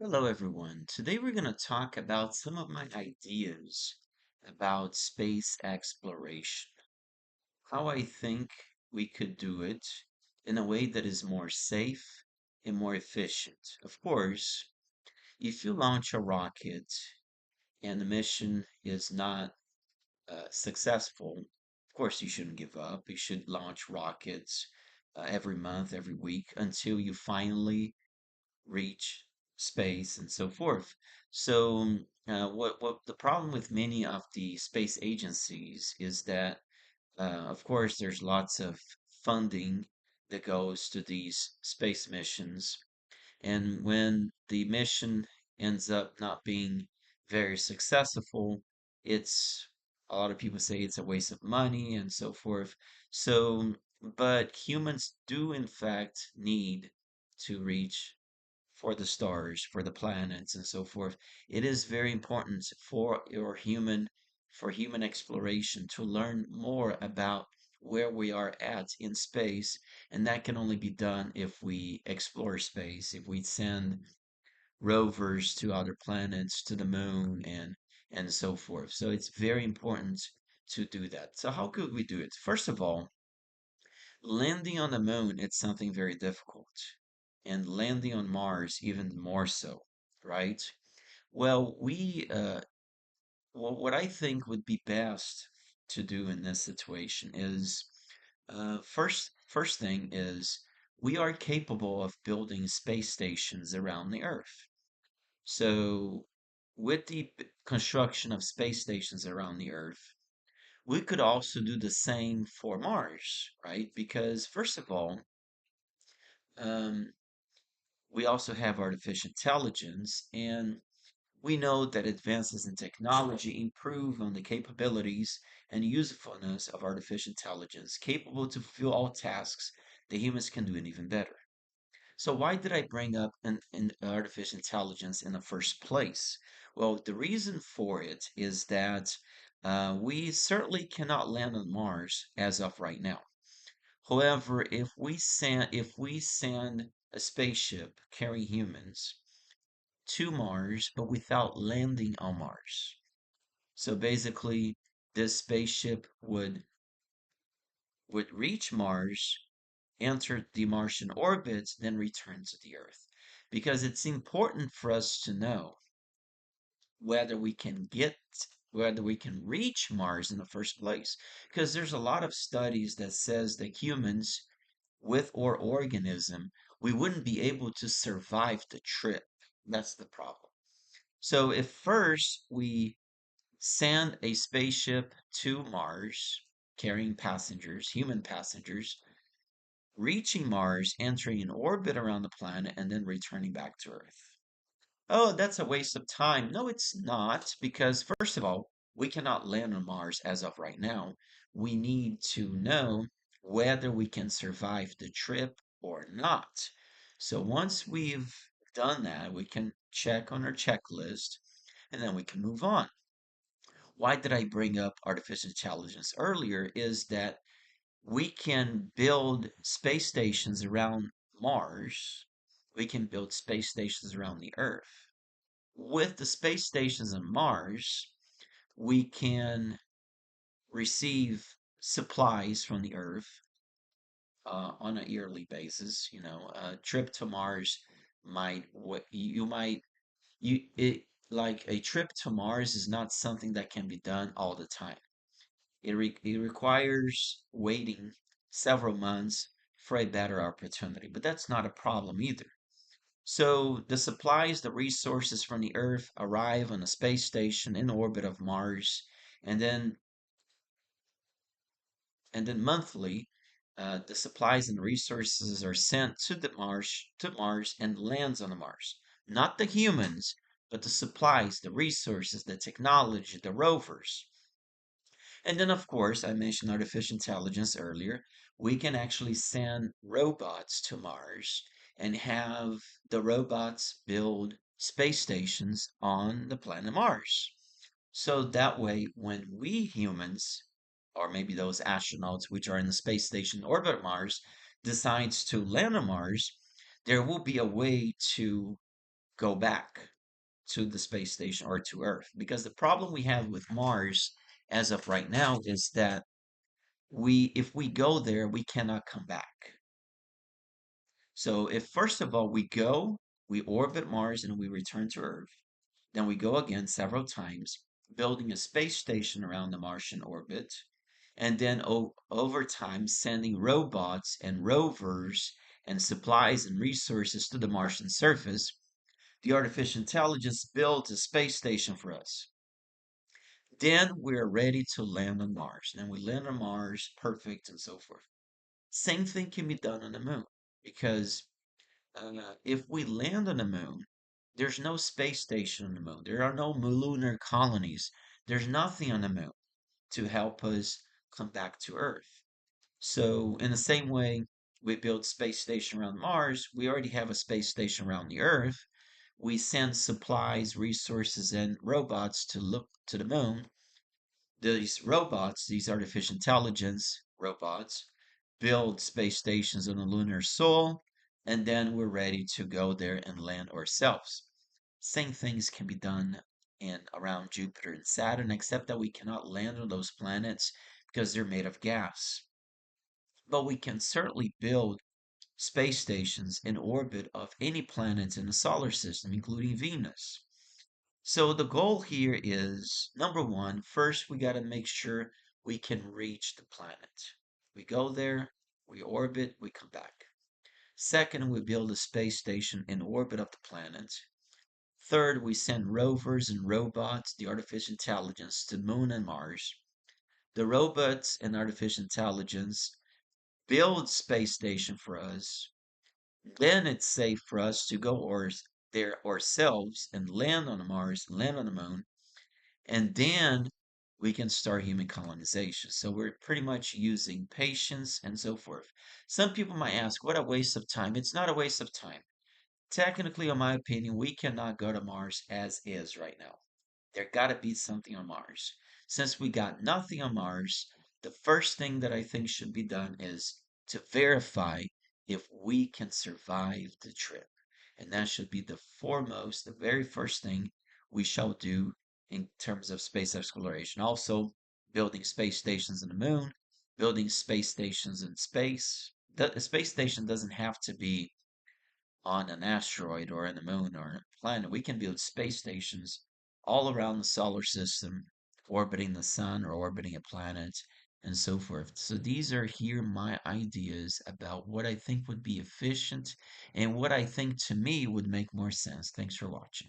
Hello, everyone. Today we're going to talk about some of my ideas about space exploration. How I think we could do it in a way that is more safe and more efficient. Of course, if you launch a rocket and the mission is not successful, of course you shouldn't give up. You should launch rockets every month, every week until you finally reach space and so forth. So, what the problem with many of the space agencies is that, of course, there's lots of funding that goes to these space missions, and when the mission ends up not being very successful, it's a lot of people say it's a waste of money and so forth. So, but humans do in fact need to reach for the stars, for the planets, and so forth. It is very important for human exploration to learn more about where we are at in space, and that can only be done if we explore space, if we send rovers to other planets, to the moon, and so forth. So it's very important to do that. So how could we do it? First of all, landing on the moon, it's something very difficult. And landing on Mars, even more so, right? Well, what I think would be best to do in this situation is, first thing is we are capable of building space stations around the Earth. So, with the construction of space stations around the Earth, we could also do the same for Mars, right? Because first of all, um, we also have artificial intelligence, and we know that advances in technology improve on the capabilities and usefulness of artificial intelligence, capable to fulfill all tasks that humans can do and even better. So why did I bring up an artificial intelligence in the first place? Well, the reason for it is that we certainly cannot land on Mars as of right now. However, if we send a spaceship carrying humans to Mars, but without landing on Mars. So basically, this spaceship would reach Mars, enter the Martian orbit, then return to the Earth. Because it's important for us to know whether we can get whether we can reach Mars in the first place. Because there's a lot of studies that says that humans with our organism, we wouldn't be able to survive the trip. That's the problem. So if first we send a spaceship to Mars carrying passengers, human passengers, reaching Mars, entering an orbit around the planet, and then returning back to Earth. Oh, that's a waste of time. No, it's not, because first of all, we cannot land on Mars as of right now. We need to know whether we can survive the trip or not. So once we've done that, we can check on our checklist and then we can move on. Why did I bring up artificial intelligence earlier is that we can build space stations around Mars. We can build space stations around the Earth. With the space stations on Mars, we can receive supplies from the Earth on a yearly basis. You know, a trip to Mars might what you might you it like a trip to Mars is not something that can be done all the time. It requires waiting several months for a better opportunity, but that's not a problem either. So the supplies, the resources from the Earth arrive on a space station in orbit of Mars, and then monthly, the supplies and resources are sent to Mars and lands on the Mars. Not the humans, but the supplies, the resources, the technology, the rovers. And then, of course, I mentioned artificial intelligence earlier. We can actually send robots to Mars and have the robots build space stations on the planet Mars. So that way, when we humans, or maybe those astronauts which are in the space station orbit Mars, decides to land on Mars, there will be a way to go back to the space station or to Earth. Because the problem we have with Mars as of right now is that if we go there, we cannot come back. So if first of all we go, we orbit Mars and we return to Earth, then we go again several times, building a space station around the Martian orbit, and then over time sending robots and rovers and supplies and resources to the Martian surface. The artificial intelligence builds a space station for us. Then we're ready to land on Mars. Then we land on Mars, perfect, and so forth. Same thing can be done on the moon because if we land on the moon, there's no space station on the moon. There are no lunar colonies. There's nothing on the moon to help us come back to Earth. So, in the same way we build space station around Mars, we already have a space station around the Earth. We send supplies, resources, and robots to look to the moon. These robots, these artificial intelligence robots, build space stations on the lunar soil, and then we're ready to go there and land ourselves. Same things can be done in around Jupiter and Saturn, except that we cannot land on those planets because they're made of gas. But we can certainly build space stations in orbit of any planets in the solar system, including Venus. So the goal here is number one, first we got to make sure we can reach the planet. We go there, we orbit, we come back. Second, we build a space station in orbit of the planet. Third, we send rovers and robots, the artificial intelligence, to Moon and Mars. The robots and artificial intelligence build space station for us. Then it's safe for us to go there ourselves and land on Mars, land on the Moon, and then we can start human colonization. So we're pretty much using patience and so forth. Some people might ask, what a waste of time. It's not a waste of time. Technically, in my opinion, we cannot go to Mars as is right now. There got to be something on Mars. Since we got nothing on Mars, the first thing that I think should be done is to verify if we can survive the trip. And that should be the foremost, the very first thing we shall do in terms of space exploration. Also, building space stations in the moon, building space stations in space. The space station doesn't have to be on an asteroid or on the moon or a planet. We can build space stations all around the solar system, orbiting the sun or orbiting a planet, and so forth. So these are here my ideas about what I think would be efficient and what I think to me would make more sense. Thanks for watching.